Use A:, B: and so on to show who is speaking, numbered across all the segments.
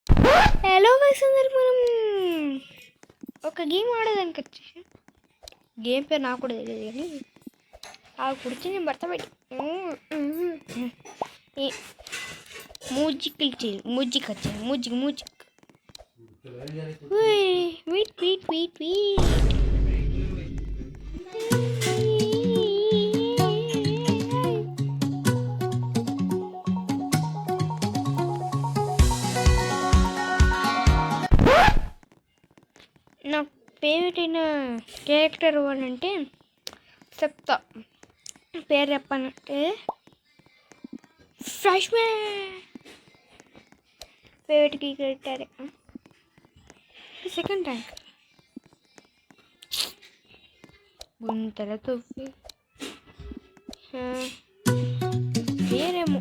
A: Hello guys, అందరికి మనం ఒక గేమ్ ఆడేదానికి వచ్చేసి గేమ్ పేరు నాకు కూడా తెలియదు కానీ ఆ కుర్చీ నేను భర్త పెట్టి మ్యూజిక్ వచ్చాను music beat beat beat beat నా ఫేవరెట్ అయిన క్యారెక్టర్ వాళ్ళంటే చెప్తా. పేరు చెప్పానంటే fresh man favourite character. Second rank గుంతలతో పేరేమో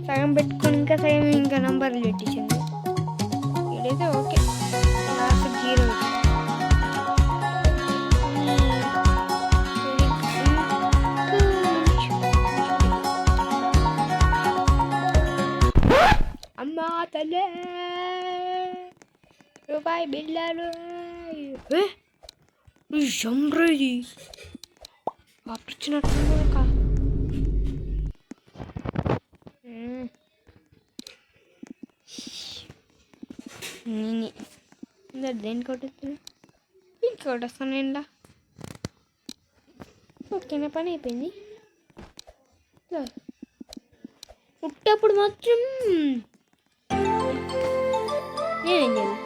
A: సగం పెట్టుకొని ఇంకా నంబర్లు పెట్టించింది. ఇదైతే ఓకే. లాస్ట్ 0 అమ్మా తల్లే రూపాయి బిళ్ళలు జంబ్రది వాపించినట్టు దేనికి కొట్టేస్తున్నా ఇంకోటి వస్తాను ఎండా. ఓకేనా, పని అయిపోయింది. పుట్టప్పుడు మాత్రం నేనేం చేయాలి?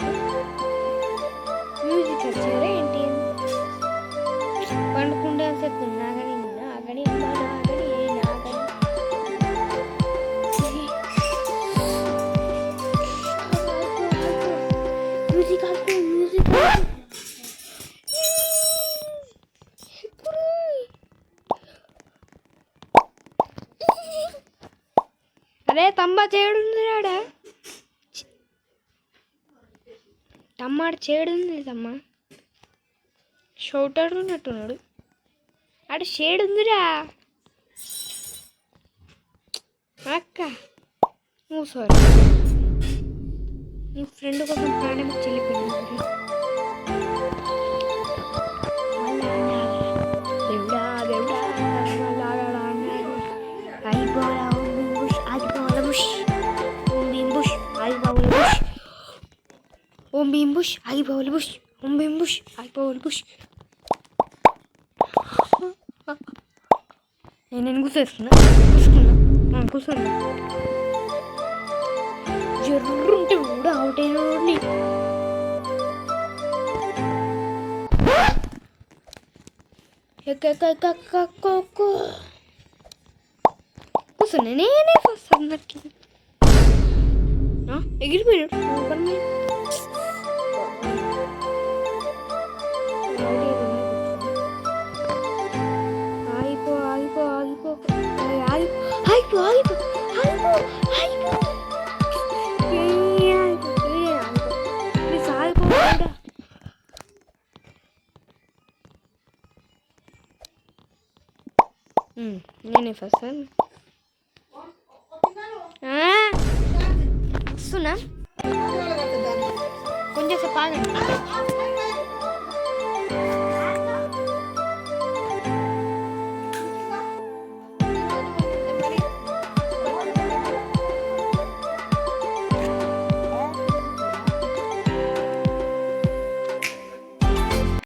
A: మ్యూజిక్ వచ్చారా ఏంటి? పండుకుంటే చెప్తుంది నాగని నాగని నాగని మ్యూజిక్ మ్యూజిక్ అరే తమ్మ చేడుంది రాడా, తమ్మాడు చేడుంది తమ్మ షౌటర్ ఉన్నట్టున్నాడు. ఆడ షేడ్ ఉందిరా అక్క. నువ్వు సారీ నీ ఫ్రెండ్ కోసం ప్రాణం చెల్లిపోయింది. దేవుడా దేవుడా అయిపోయా ఆగిపోవాలి బుష్ ఓం భీం బుష్ ఆగిపోవాలి బుష్ ఓం భీం బుష్ ఆగిపోవాలి బుష్ ఓం భీం బుష్ ఆగిపోవాలి బుష్. నేను కూర్చోస్తున్నా కూర్చున్నా జర్రుంటే కూడా అవుట్ అయిన కూర్చున్నా. నేనే ఫస్ట్ అందరికి ఎగిరిపోయాడు. నేనే ఫస్ట్ వస్తున్నా, కొంచెం సేపు ఆగండి.